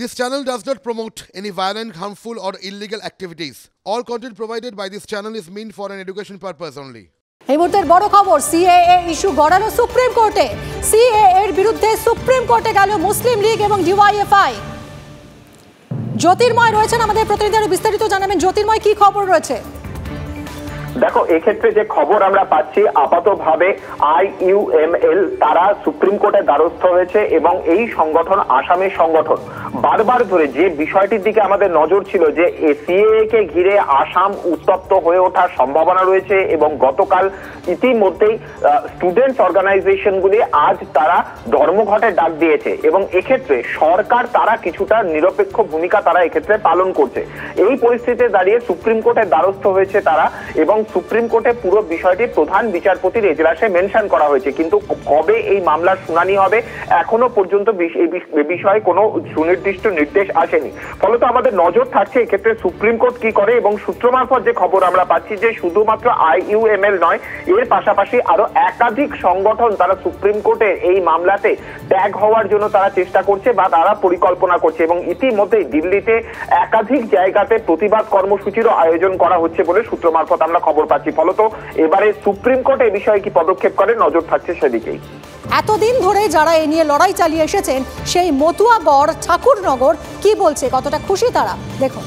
This channel does not promote any violent, harmful, or illegal activities. All content provided by this channel is meant for an education purpose only. এই মুহূর্তের বড় খবর, CAA issue গড়ালো supreme কোর্টে। CAA এর বিরুদ্ধে supreme কোর্টে গেল মুসলিম লীগ এবং ডিওয়াইএফআই। জ্যোতির্ময় রয়েছেন আমাদের প্রতিনিধি, আরো বিস্তারিত জানাবেন। জ্যোতির্ময়, কি খবর রয়েছে? দেখো, এক্ষেত্রে যে খবর আমরা পাচ্ছি, আপাতভাবে আইইউএমএল তারা সুপ্রিম কোর্টের দ্বারস্থ হয়েছে এবং এই সংগঠন, আসামের সংগঠন, বারবার ধরে যে বিষয়টির দিকে আমাদের নজর ছিল যে সিএএ কে ঘিরে আসাম উত্তপ্ত হয়ে ওঠার সম্ভাবনা রয়েছে এবং গতকাল ইতিমধ্যেই স্টুডেন্টস অর্গানাইজেশনগুলি আজ তারা ধর্মঘটের ডাক দিয়েছে এবং এক্ষেত্রে সরকার তারা কিছুটা নিরপেক্ষ ভূমিকা তারা এক্ষেত্রে পালন করছে। এই পরিস্থিতিতে দাঁড়িয়ে সুপ্রিম কোর্টের দ্বারস্থ হয়েছে তারা এবং সুপ্রিম কোর্টে পুরো বিষয়টি প্রধান বিচারপতির এজলাসে মেনশন করা হয়েছে, কিন্তু কবে এই মামলার শুনানি হবে এখনো পর্যন্ত এই বিষয়ে কোনো সুনির্দিষ্ট নির্দেশ আসেনি। ফলত আমাদের নজর থাকছে এক্ষেত্রে সুপ্রিম কোর্ট কি করে এবং সূত্র মারফত যে খবর আমরা পাচ্ছি যে শুধুমাত্র আইইউএমএল নয়, এর পাশাপাশি আরো একাধিক সংগঠন তারা সুপ্রিম কোর্টের এই মামলাতে ট্যাগ হওয়ার জন্য তারা চেষ্টা করছে বা তারা পরিকল্পনা করছে এবং ইতিমধ্যেই দিল্লিতে একাধিক জায়গাতে প্রতিবাদ কর্মসূচিরও আয়োজন করা হচ্ছে বলে সূত্র মারফত আমরা খবর পাচ্ছি। ফলত এবারে সুপ্রিম কোর্ট এই বিষয়ে কি পদক্ষেপ করে নজর থাকছে সেদিকেই। এতদিন ধরে যারা এ নিয়ে লড়াই চালিয়ে এসেছেন, সেই মতুয়াগড়, ঠাকুরনগর কি বলছে, কতটা খুশি তারা, দেখুন।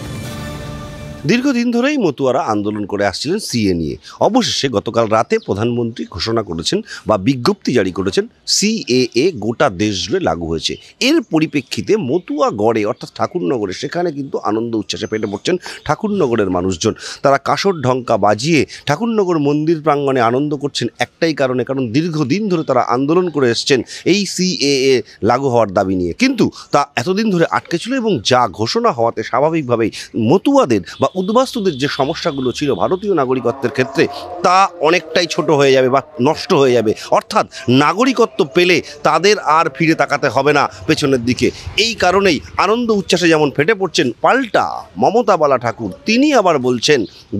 দীর্ঘদিন ধরেই মতুয়ারা আন্দোলন করে আসছিলেন সিএ নিয়ে। অবশেষে গতকাল রাতে প্রধানমন্ত্রী ঘোষণা করেছেন বা বিজ্ঞপ্তি জারি করেছেন, সিএএ গোটা দেশ জুড়ে লাগু হয়েছে। এর পরিপ্রেক্ষিতে মতুয়াগড়ে অর্থাৎ ঠাকুরনগরে সেখানে কিন্তু আনন্দ উচ্ছ্বাসে ফেটে পড়ছেন ঠাকুরনগরের মানুষজন। তারা কাসর ঢঙ্কা বাজিয়ে ঠাকুরনগর মন্দির প্রাঙ্গণে আনন্দ করছেন একটাই কারণে, কারণ দীর্ঘদিন ধরে তারা আন্দোলন করে এসছেন এই সিএএ লাগু হওয়ার দাবি নিয়ে। কিন্তু তা এতদিন ধরে আটকে ছিল এবং যা ঘোষণা হওয়াতে স্বাভাবিকভাবেই মতুয়াদের বা উদ্বাস্তুদের যে সমস্যাগুলো ছিল ভারতীয় নাগরিকত্বের ক্ষেত্রে, তা অনেকটাই ছোট হয়ে যাবে বা নষ্ট হয়ে যাবে। অর্থাৎ নাগরিকত্ব পেলে তাদের আর ফিরে তাকাতে হবে না পেছনের দিকে। এই কারণেই আনন্দ উচ্ছ্বাসে যেমন ফেটে পড়ছেন, পাল্টা মমতা বালা ঠাকুর তিনি আবার বলছেন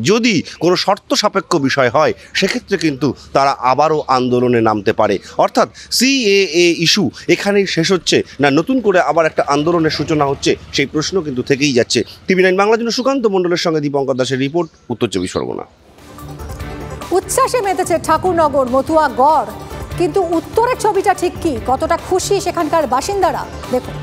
যদি কোনো শর্ত সাপেক্ষ বিষয় হয় সেক্ষেত্রে কিন্তু তারা আবারও আন্দোলনে নামতে পারে। অর্থাৎ সিএএ ইস্যু এখানেই শেষ হচ্ছে না নতুন করে আবার একটা আন্দোলনের সূচনা হচ্ছে, সেই প্রশ্ন কিন্তু থেকেই যাচ্ছে। টিভি9 বাংলার জন্য সুকান্ত মণ্ডলের সঙ্গে দীপঙ্কর দাসের রিপোর্ট, উত্তর চব্বিশ পরগনা। উচ্ছ্বাসে মেতেছে ঠাকুরনগর, মতুয়াগড়, কিন্তু উত্তরের ছবিটা ঠিক কি, কতটা খুশি সেখানকার বাসিন্দারা, দেখুন।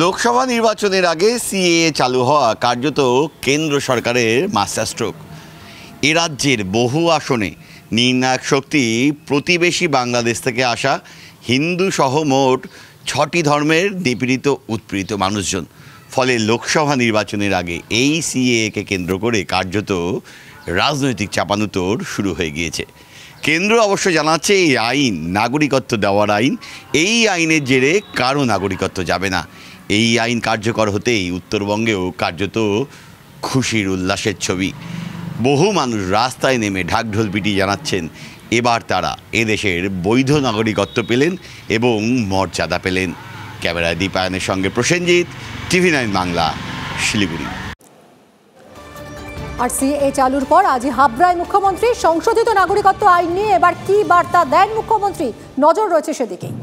লোকসভা নির্বাচনের আগে সিএএ চালু হওয়া কার্যত কেন্দ্র সরকারের মাস্টার স্ট্রোক। এ রাজ্যের বহু আসনে নির্ণায়ক শক্তি প্রতিবেশী বাংলাদেশ থেকে আসা হিন্দু সহ মোট 6টি ধর্মের নিপীড়িত উৎপীড়িত মানুষজন। ফলে লোকসভা নির্বাচনের আগে এই সিএএকে কেন্দ্র করে কার্যত রাজনৈতিক চাপানুতোর শুরু হয়ে গিয়েছে। কেন্দ্র অবশ্য জানাচ্ছে এই আইন নাগরিকত্ব দেওয়ার আইন, এই আইনের জেরে কারো নাগরিকত্ব যাবে না। এই আইন কার্যকর হতেই উত্তরবঙ্গেও কার্যত খুশির উল্লাসের ছবি। বহু মানুষ রাস্তায় নেমে ঢাকঢোল পিটিয়ে জানাচ্ছেন এবার তারা এদেশের বৈধ নাগরিকত্ব পেলেন এবং মর্যাদা পেলেন। ক্যামেরায় দীপায়নের সঙ্গে প্রসেনজিৎ, টিভি9 বাংলা, শিলিগুড়ি। আর সিএএ চালুর পর আজ হাবড়ায় মুখ্যমন্ত্রী সংশোধিত নাগরিকত্ব আইন নিয়ে এবার কি বার্তা দেন মুখ্যমন্ত্রী, নজর রয়েছে সেদিকেই।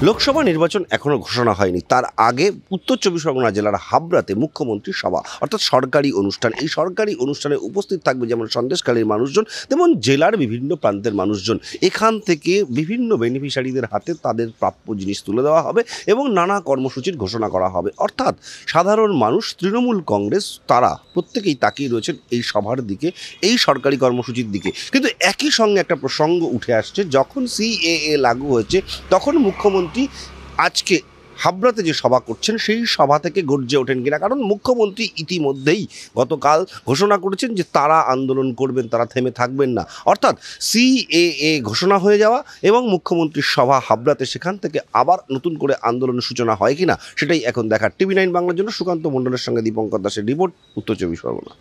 লোকসভা নির্বাচন এখনও ঘোষণা হয়নি, তার আগে উত্তর চব্বিশ পরগনা জেলার হাবড়াতে মুখ্যমন্ত্রী সভা অর্থাৎ সরকারি অনুষ্ঠান। এই সরকারি অনুষ্ঠানে উপস্থিত থাকবে যেমন সন্দেশখালীর মানুষজন, তেমন জেলার বিভিন্ন প্রান্তের মানুষজন। এখান থেকে বিভিন্ন বেনিফিশিয়ারিদের হাতে তাদের প্রাপ্য জিনিস তুলে দেওয়া হবে এবং নানা কর্মসূচির ঘোষণা করা হবে। অর্থাৎ সাধারণ মানুষ, তৃণমূল কংগ্রেস, তারা প্রত্যেকেই তাকিয়ে রয়েছেন এই সভার দিকে, এই সরকারি কর্মসূচির দিকে। কিন্তু একই সঙ্গে একটা প্রসঙ্গ উঠে আসছে, যখন সিএএ লাগু হয়েছে তখন মুখ্যমন্ত্রী আজকে হাবড়াতে যে সভা করছেন সেই সভা থেকে গর্জে ওঠেন কিনা, কারণ মুখ্যমন্ত্রী ইতিমধ্যেই গতকাল ঘোষণা করেছেন যে তারা আন্দোলন করবেন, তারা থেমে থাকবেন না। অর্থাৎ সিএএ ঘোষণা হয়ে যাওয়া এবং মুখ্যমন্ত্রীর সভা হাবড়াতে, সেখান থেকে আবার নতুন করে আন্দোলনের সূচনা হয় কিনা সেটাই এখন দেখার। টিভি9 বাংলার জন্য সুকান্ত মণ্ডলের সঙ্গে দীপঙ্কর দাসের রিপোর্ট, উত্তর চব্বিশ পরগনা।